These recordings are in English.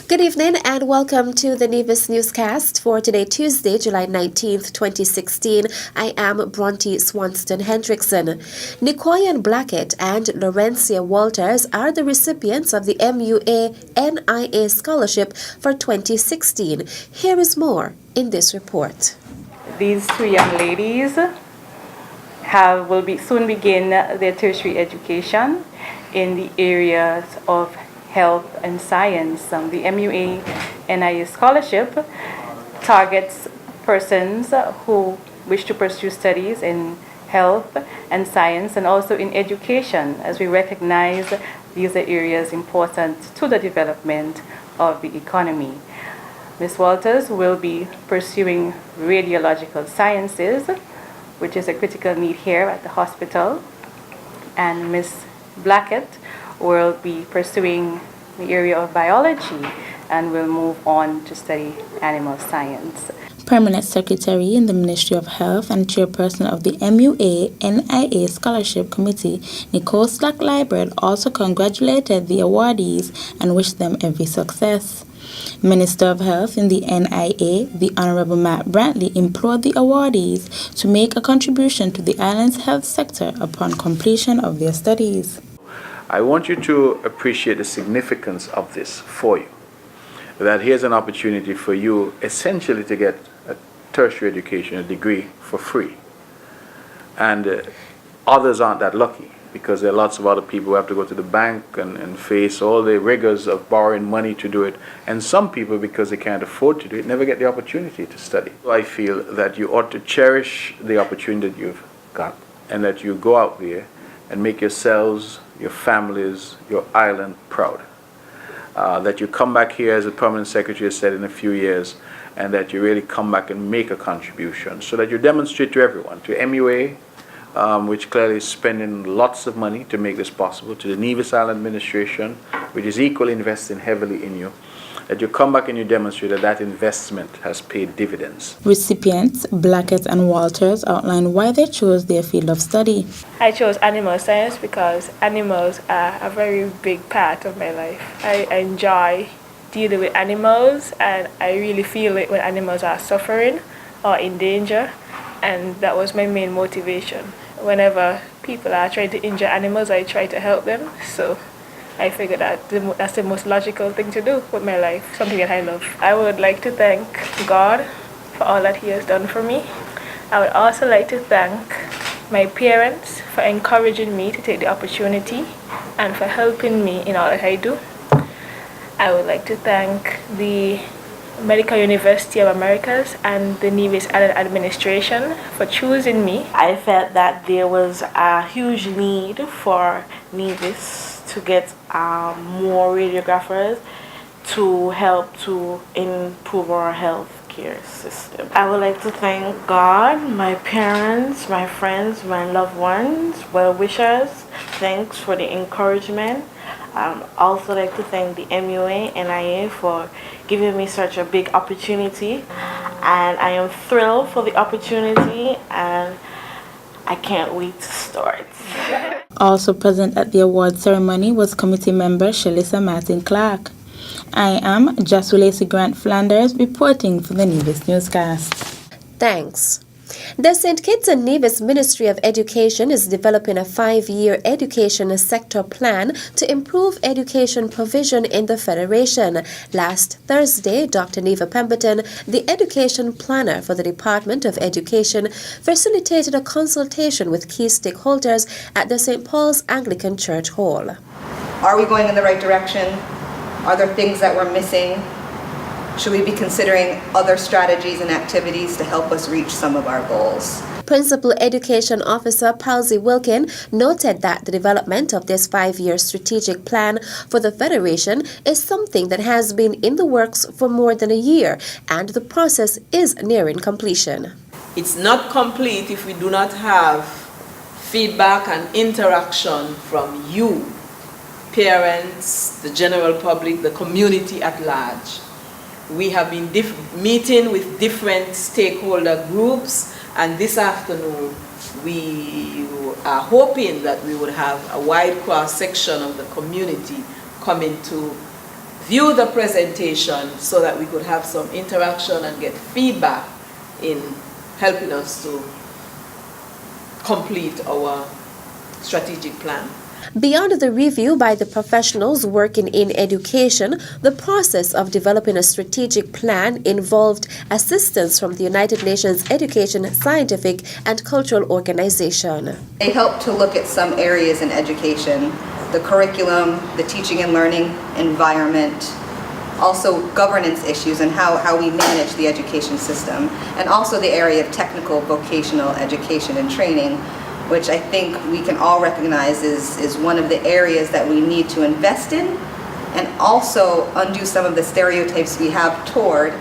Good evening and welcome to the Neva's newscast for today, Tuesday, July 19th, 2016. I am Bronte Swanston Hendrickson. Nicoyann Blackett and Laurencia Walters are the recipients of the MUA NIA Scholarship for 2016. Here is more in this report. These two young ladies will soon begin their tertiary education in the areas of health and science. The MUA NIA Scholarship targets persons who wish to pursue studies in health and science and also in education, as we recognize these are areas important to the development of the economy. Ms. Walters will be pursuing radiological sciences, which is a critical need here at the hospital, and Ms. Blackett will be pursuing the area of biology and will move on to study animal science. Permanent Secretary in the Ministry of Health and Chairperson of the MUA NIA Scholarship Committee, Nicoyann Blackett, also congratulated the awardees and wished them every success. Minister of Health in the NIA, the Honorable Matt Brantley, implored the awardees to make a contribution to the island's health sector upon completion of their studies. I want you to appreciate the significance of this for you. That here's an opportunity for you essentially to get a tertiary education, a degree for free. And others aren't that lucky because there are lots of other people who have to go to the bank and face all the rigors of borrowing money to do it. And some people, because they can't afford to do it, never get the opportunity to study. So I feel that you ought to cherish the opportunity that you've got and that you go out there and make yourselves, your families, your island proud. That you come back here, as the permanent secretary has said, in a few years, and that you really come back and make a contribution so that you demonstrate to everyone, to MUA, which clearly is spending lots of money to make this possible, to the Neva's Island administration, which is equally investing heavily in you, that you come back and you demonstrate that that investment has paid dividends. Recipients Blackett and Walters outlined why they chose their field of study. I chose animal science because animals are a very big part of my life. I enjoy dealing with animals and I really feel it when animals are suffering or in danger, and that was my main motivation. Whenever people are trying to injure animals, I try to help them, so I figured that that's the most logical thing to do with my life, something that I love. I would like to thank God for all that He has done for me. I would also like to thank my parents for encouraging me to take the opportunity and for helping me in all that I do. I would like to thank the Medical University of Americas and the Neva's Island administration for choosing me. I felt that there was a huge need for Neva's to get more radiographers to help to improve our healthcare system. I would like to thank God, my parents, my friends, my loved ones, well-wishers. Thanks for the encouragement. Also like to thank the MUA NIA for giving me such a big opportunity, and I am thrilled for the opportunity and I can't wait to start. Also present at the award ceremony was committee member Shalissa Martin Clark. I am Joshua Lacey Grant Flanders reporting for the Neva's newscast. Thanks. The St. Kitts and Nevis Ministry of Education is developing a 5-year education sector plan to improve education provision in the Federation. Last Thursday, Dr. Neva Pemberton, the education planner for the Department of Education, facilitated a consultation with key stakeholders at the St. Paul's Anglican Church Hall. Are we going in the right direction? Are there things that we're missing? Should we be considering other strategies and activities to help us reach some of our goals? Principal Education Officer Palsy Wilkin noted that the development of this 5-year strategic plan for the Federation is something that has been in the works for more than a year, and the process is nearing completion. It's not complete if we do not have feedback and interaction from you, parents, the general public, the community at large. We have been meeting with different stakeholder groups, and this afternoon we are hoping that we would have a wide cross-section of the community coming to view the presentation so that we could have some interaction and get feedback in helping us to complete our strategic plan. Beyond the review by the professionals working in education, the process of developing a strategic plan involved assistance from the United Nations Education, Scientific and Cultural Organization. They help to look at some areas in education, the curriculum, the teaching and learning environment, also governance issues and how we manage the education system, and also the area of technical vocational education and training, which I think we can all recognize is one of the areas that we need to invest in, and also undo some of the stereotypes we have toward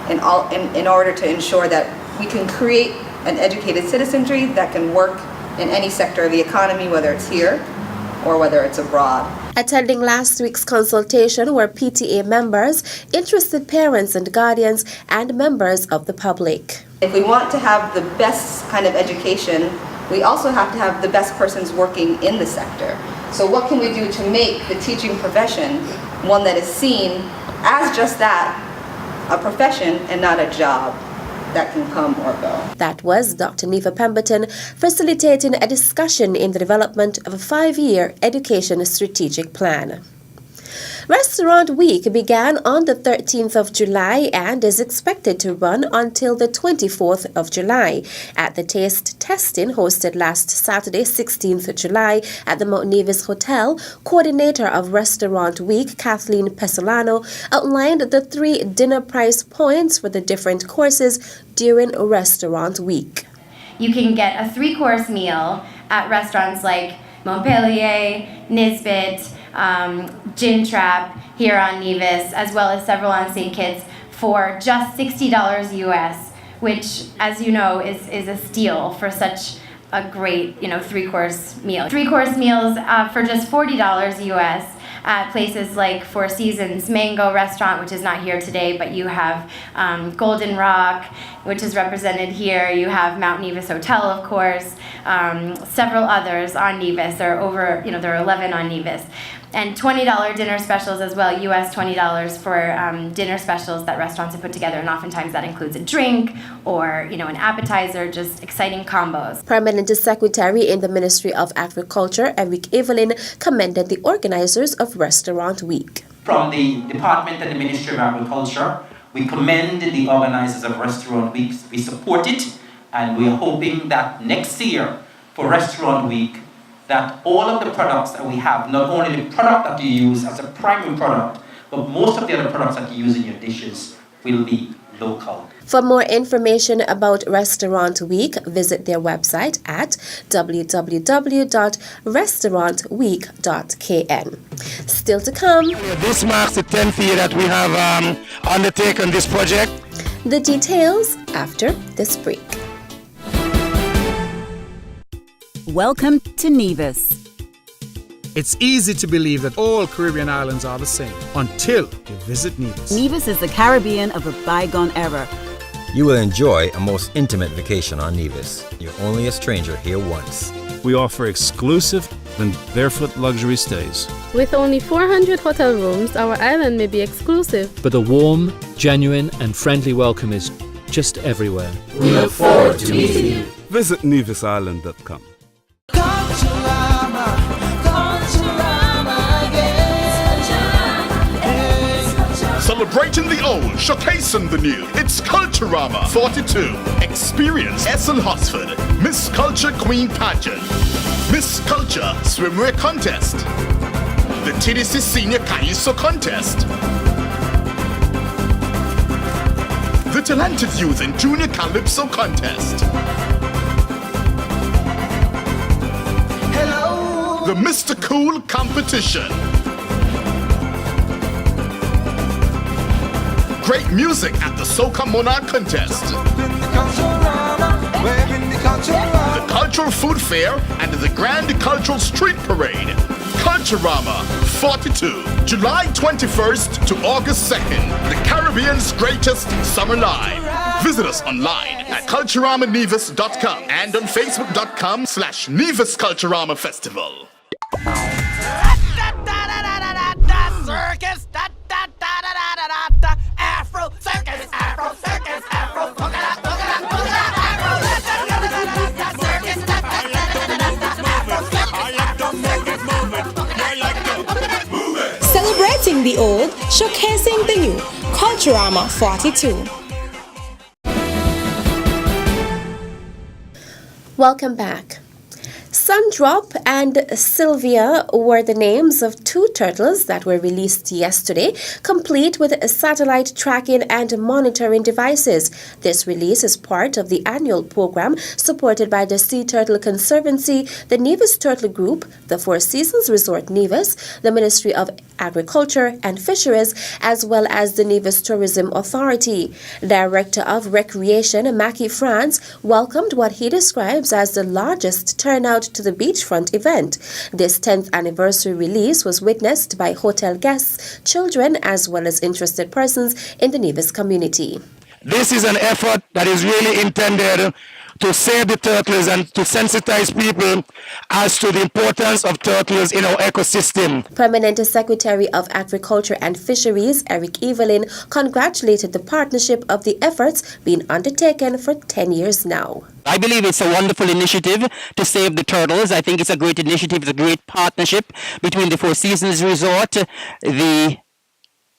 in order to ensure that we can create an educated citizenry that can work in any sector of the economy, whether it's here or whether it's abroad. Attending last week's consultation were PTA members, interested parents and guardians, and members of the public. If we want to have the best kind of education, we also have to have the best persons working in the sector. So what can we do to make the teaching profession one that is seen as just that, a profession and not a job that can come or go? That was Dr. Neva Pemberton facilitating a discussion in the development of a 5-year education strategic plan. Restaurant Week began on the 13th of July and is expected to run until the 24th of July. At the taste testing hosted last Saturday, 16th July at the Mount Nevis Hotel, coordinator of Restaurant Week, Kathleen Pesolano, outlined the 3 dinner price points for the different courses during Restaurant Week. You can get a 3-course meal at restaurants like Montpellier, Nisbet, Gin Trap here on Nevis, as well as several on St. Kitts, for just $60 US, which, as you know, is a steal for such a great, 3-course meal. 3-course meals for just $40 US at places like Four Seasons Mango Restaurant, which is not here today, but you have Golden Rock, which is represented here. You have Mount Nevis Hotel, of course, several others on Nevis. There are there are 11 on Nevis. And $20 dinner specials as well, US $20 for dinner specials that restaurants have put together, and oftentimes that includes a drink or an appetizer, just exciting combos. Permanent Secretary in the Ministry of Agriculture, Evelyn, commended the organizers of Restaurant Week. From the Department and the Ministry of Agriculture, we commend the organizers of Restaurant Week. We support it, and we are hoping that next year for Restaurant Week, that all of the products that we have, not only the product that you use as a primary product, but most of the other products that you use in your dishes will be local. For more information about Restaurant Week, visit their website at www.restaurantweek.kn. Still to come. This marks the 10th year that we have undertaken this project. The details after this break. Welcome to Nevis. It's easy to believe that all Caribbean islands are the same until you visit Nevis. Nevis is the Caribbean of a bygone era. You will enjoy a most intimate vacation on Nevis. You're only a stranger here once. We offer exclusive and barefoot luxury stays. With only 400 hotel rooms, our island may be exclusive, but a warm, genuine and friendly welcome is just everywhere. We look forward to meeting you. Visit nevisisland.com. Celebrating the old, showcasing the new. It's Culturama 42. Experience Essen Hosford, Miss Culture Queen Pageant, Miss Culture Swimwear Contest, the TDC Senior Calypso Contest, the Talented Youth and Junior Calypso Contest, hello, the Mr. Cool Competition, great music at the Soca Monarch Contest, the Cultural Food Fair and the Grand Cultural Street Parade. Culturama 42, July 21st to August 2nd, the Caribbean's greatest summer live. Visit us online at culturamanevis.com and on facebook.com/Nevis Culturama Festival. Circus, old, showcasing the new. Culturama 42. Welcome back. Sundrop and Sylvia were the names of two turtles that were released yesterday, complete with satellite tracking and monitoring devices. This release is part of the annual program supported by the Sea Turtle Conservancy, the Nevis Turtle Group, the Four Seasons Resort Nevis, the Ministry of Agriculture and Fisheries, as well as the Nevis Tourism Authority. Director of Recreation, Mackie France, welcomed what he describes as the largest turnout to the beachfront event. This 10th anniversary release was witnessed by hotel guests, children, as well as interested persons in the Nevis community. This is an effort that is really intended to save the turtles and to sensitize people as to the importance of turtles in our ecosystem. Permanent Secretary of Agriculture and Fisheries, Evelyn, congratulated the partnership of the efforts being undertaken for 10 years now. I believe it's a wonderful initiative to save the turtles. I think it's a great initiative. It's a great partnership between the Four Seasons Resort, the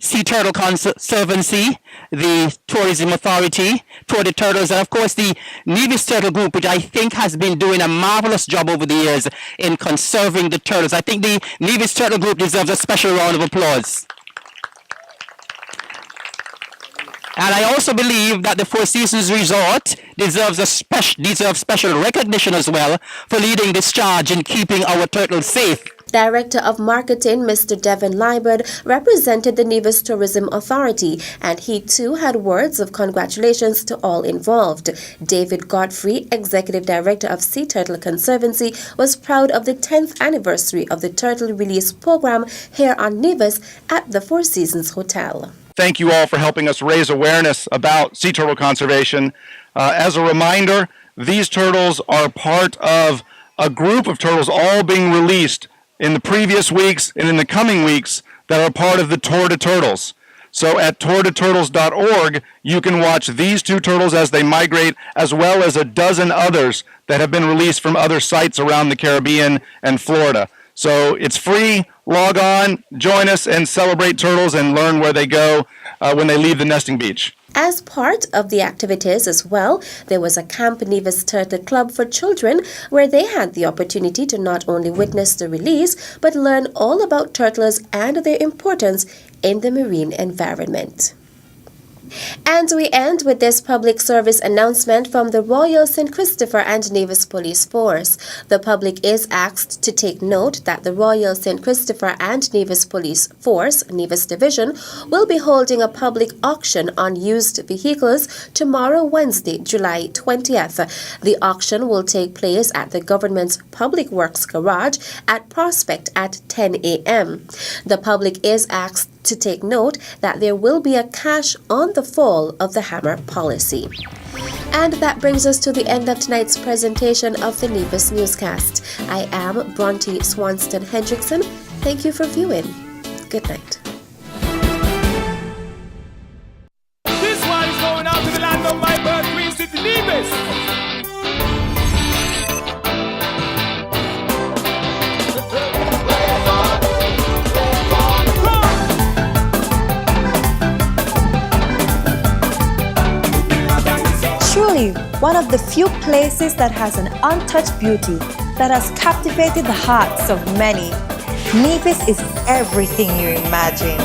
Sea Turtle Conservancy, the Tourism Authority, for the turtles, and of course the Nevis Turtle Group, which I think has been doing a marvelous job over the years in conserving the turtles. I think the Nevis Turtle Group deserves a special round of applause. And I also believe that the Four Seasons Resort deserves special recognition as well for leading this charge in keeping our turtles safe. Director of Marketing, Mr. Devin Liebert, represented the Nevis Tourism Authority, and he too had words of congratulations to all involved. David Godfrey, Executive Director of Sea Turtle Conservancy, was proud of the 10th anniversary of the Turtle Release Program here on Nevis at the Four Seasons Hotel. Thank you all for helping us raise awareness about sea turtle conservation. As a reminder, these turtles are part of a group of turtles all being released in the previous weeks and in the coming weeks that are part of the Tour de Turtles. So at tourdeturtles.org, you can watch these two turtles as they migrate, as well as a dozen others that have been released from other sites around the Caribbean and Florida. So it's free. Log on, join us, and celebrate turtles and learn where they go when they leave the nesting beach. As part of the activities as well, there was a Camp Nevis Turtle Club for children where they had the opportunity to not only witness the release, but learn all about turtles and their importance in the marine environment. And we end with this public service announcement from the Royal St. Christopher and Nevis Police Force. The public is asked to take note that the Royal St. Christopher and Nevis Police Force, Nevis Division, will be holding a public auction on used vehicles tomorrow, Wednesday, July 20th. The auction will take place at the government's Public Works Garage at Prospect at 10 a.m. The public is asked to take note that there will be a cash on the fall of the hammer policy. And that brings us to the end of tonight's presentation of the Nevis Newscast. I am Bronte Swanston Hendrickson. Thank you for viewing. Good night. This one is going out to the land of my birth, Queen City, Nevis. Truly, one of the few places that has an untouched beauty that has captivated the hearts of many. Nevis is everything you imagine.